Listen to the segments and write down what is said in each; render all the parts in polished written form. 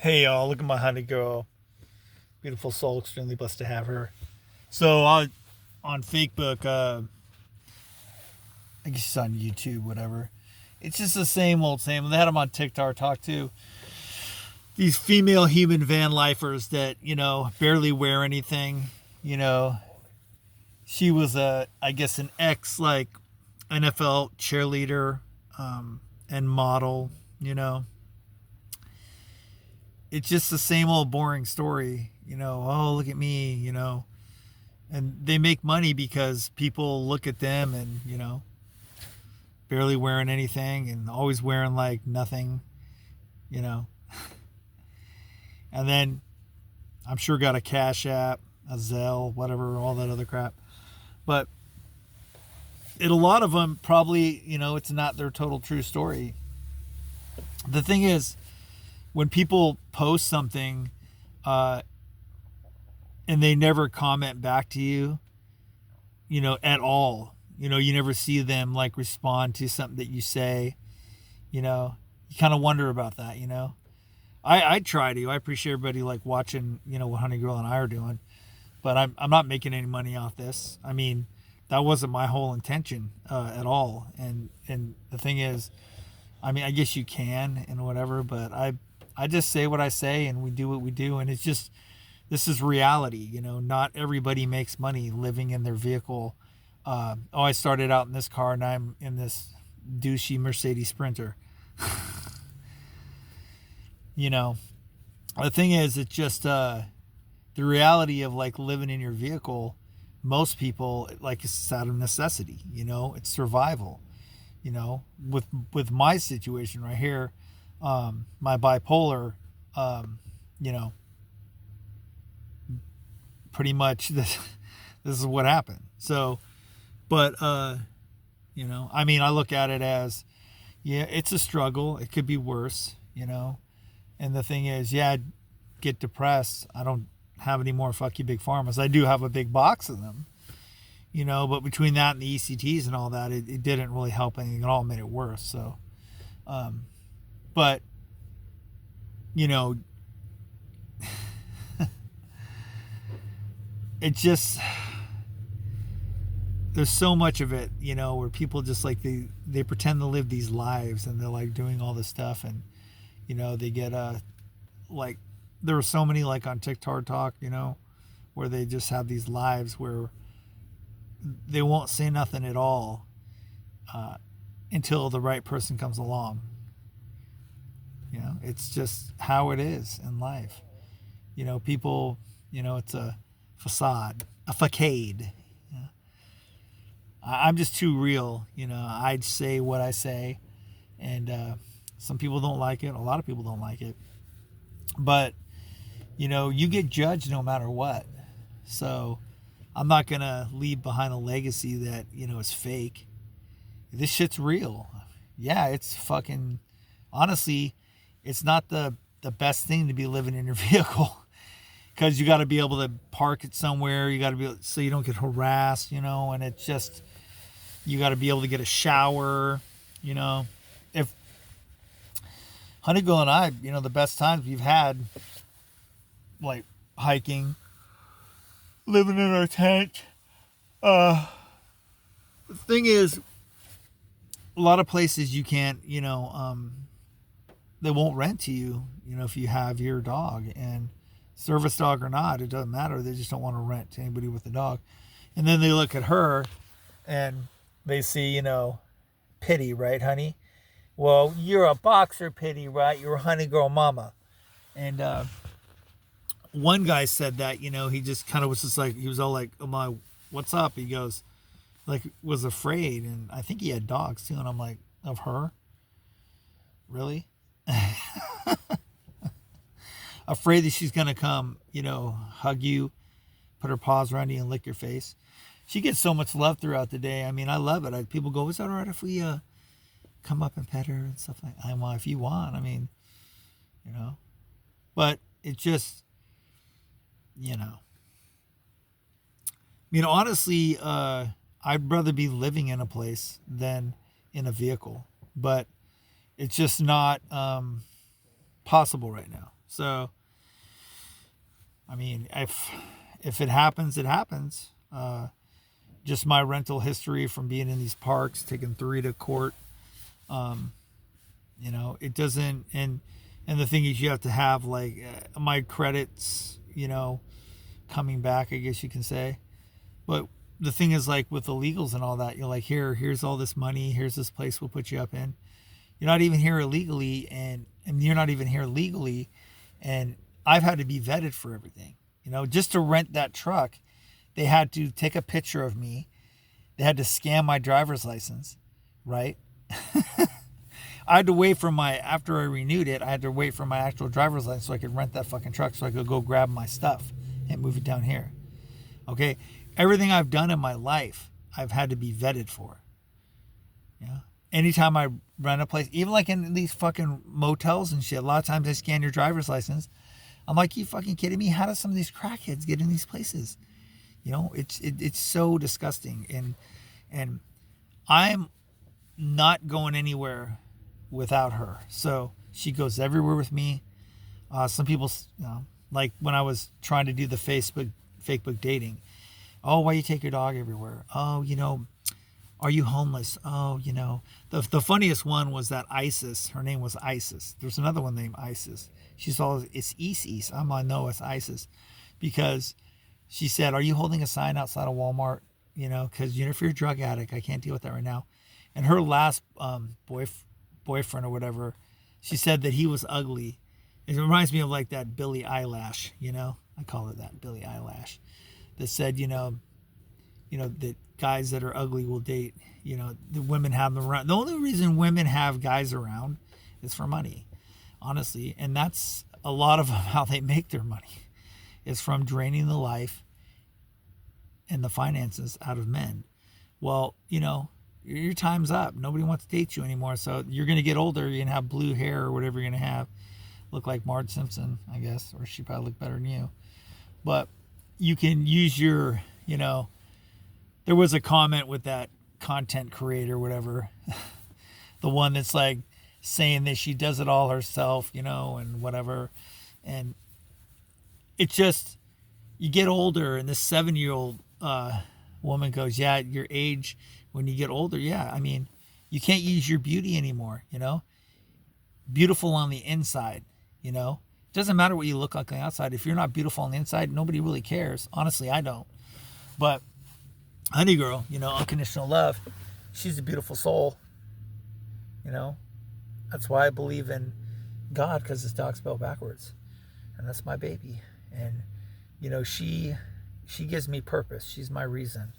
Hey y'all, look at my honey girl. Beautiful soul, extremely blessed to have her. So on Facebook, I guess she's on YouTube, whatever. It's just the same old same. They had them on TikTok talk too. These female human van lifers that, barely wear anything, you know. She was I guess an ex like NFL cheerleader, and model, you know. It's just the same old boring story, oh look at me, and they make money because people look at them and barely wearing anything and always wearing like nothing, you know and then I'm sure got a Cash App, a Zelle, whatever, all that other crap. But a lot of them probably, it's not their total true story. The thing is, when people post something, uh, and they never comment back to you, at all. You never see them like respond to something that you say. You kind of wonder about that. I try to. I appreciate everybody like watching. What Honey Girl and I are doing, but I'm not making any money off this. I mean, that wasn't my whole intention at all. And the thing is, I mean, I guess you can and whatever, but I just say what I say and we do what we do, and it's just this is reality. Not everybody makes money living in their vehicle. I started out in this car and I'm in this douchey Mercedes Sprinter. you know, the thing is, it's just the reality of like living in your vehicle. Most people like it's out of necessity. It's survival. With my situation right here, my bipolar, um, you know, pretty much this is what happened. So, but I mean, I look at it as, yeah, it's a struggle. It could be worse. And the thing is, yeah, I'd get depressed. I don't have any more fuck you big pharmas. I do have a big box of them. But between that and the ECTs and all that, it didn't really help anything at all. It made it worse. So, um, but you know, it just there's so much of it, where people just like they pretend to live these lives and they're like doing all this stuff, and they get like there were so many like on TikTok talk, where they just have these lives where they won't say nothing at all uh, until the right person comes along. It's just how it is in life. People, it's a facade, a facade. Yeah. I'm just too real. I say what I say, and some people don't like it. A lot of people don't like it, but you get judged no matter what. So I'm not gonna leave behind a legacy that is fake. This shit's real. Yeah, it's fucking. Honestly, it's not the best thing to be living in your vehicle because you got to be able to park it somewhere. You got to be so you don't get harassed, and it's just you got to be able to get a shower. If Honey Girl and I, the best times we've had, like hiking, living in our tent. The thing is, a lot of places you can't, they won't rent to you, if you have your dog, and service dog or not, it doesn't matter. They just don't want to rent to anybody with a dog. And then they look at her and they see, pity, right, honey? Well, you're a boxer, pity, right? You're a Honey Girl mama. And one guy said that, he just kind of was just like, he was all like, oh my, what's up? He goes, like, was afraid. And I think he had dogs too. And I'm like, of her? Really? Afraid that she's gonna come, hug you, put her paws around you, and lick your face. She gets so much love throughout the day. I mean, I love it. People go, "Is that all right if we come up and pet her and stuff like?" That? Well, if you want, I mean, you know. But it just, you know. Honestly, I'd rather be living in a place than in a vehicle, but it's just not possible right now. So, I mean, if it happens, it happens. Just my rental history from being in these parks, taking 3 to court. Um, it doesn't. And the thing is, you have to have like my credits, coming back, I guess you can say. But the thing is, like with illegals and all that, you're like, here's all this money. Here's this place we'll put you up in. You're not even here illegally, and you're not even here legally. And I've had to be vetted for everything. Just to rent that truck, they had to take a picture of me. They had to scan my driver's license, right? I had to wait for after I renewed it, I had to wait for my actual driver's license so I could rent that fucking truck so I could go grab my stuff and move it down here. Okay? Everything I've done in my life, I've had to be vetted for. Yeah. Anytime I rent a place, even like in these fucking motels and shit, a lot of times they scan your driver's license. I'm like, you fucking kidding me? How do some of these crackheads get in these places? It's so disgusting. And I'm not going anywhere without her. So she goes everywhere with me. Some people, like when I was trying to do the Facebook dating. Oh, why you take your dog everywhere? Oh, are you homeless? Oh, the funniest one was that Isis. Her name was Isis. There's another one named Isis. She's all, it's Isis. I'm like, no, it's Isis. Because she said, are you holding a sign outside of Walmart? Because, if you're a drug addict, I can't deal with that right now. And her last boyfriend or whatever, she said that he was ugly. It reminds me of like that Billie Eyelash, I call it that, Billie Eyelash. That said, that guys that are ugly will date, the women have them around. The only reason women have guys around is for money, honestly. And that's a lot of them how they make their money. Is from draining the life and the finances out of men. Well, your time's up. Nobody wants to date you anymore. So you're going to get older. You're going to have blue hair or whatever you're going to have. Look like Marge Simpson, I guess. Or she probably look better than you. But you can use your, there was a comment with that content creator, whatever. The one that's like saying that she does it all herself, and whatever. And it's just, you get older, and this 7-year-old woman goes, yeah, your age, when you get older, yeah, I mean, you can't use your beauty anymore, beautiful on the inside, it doesn't matter what you look like on the outside. If you're not beautiful on the inside, nobody really cares. Honestly, I don't. But Honey Girl, Unconditional Love, she's a beautiful soul, that's why I believe in God, because this dog's spelled backwards, and that's my baby. And she gives me purpose. She's my reason.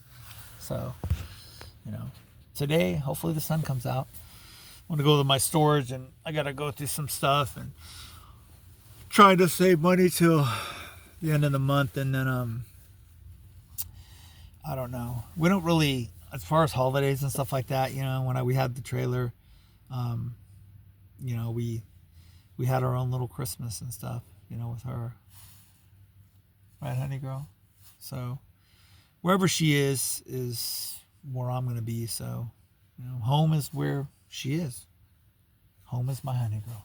So today hopefully the sun comes out. I want to go to my storage, and I gotta go through some stuff and trying to save money till the end of the month. And then I don't know, we don't really, as far as holidays and stuff like that, when we had the trailer, we had our own little Christmas and stuff, with her. Right, Honey Girl? So wherever she is where I'm going to be. So, home is where she is. Home is my Honey Girl.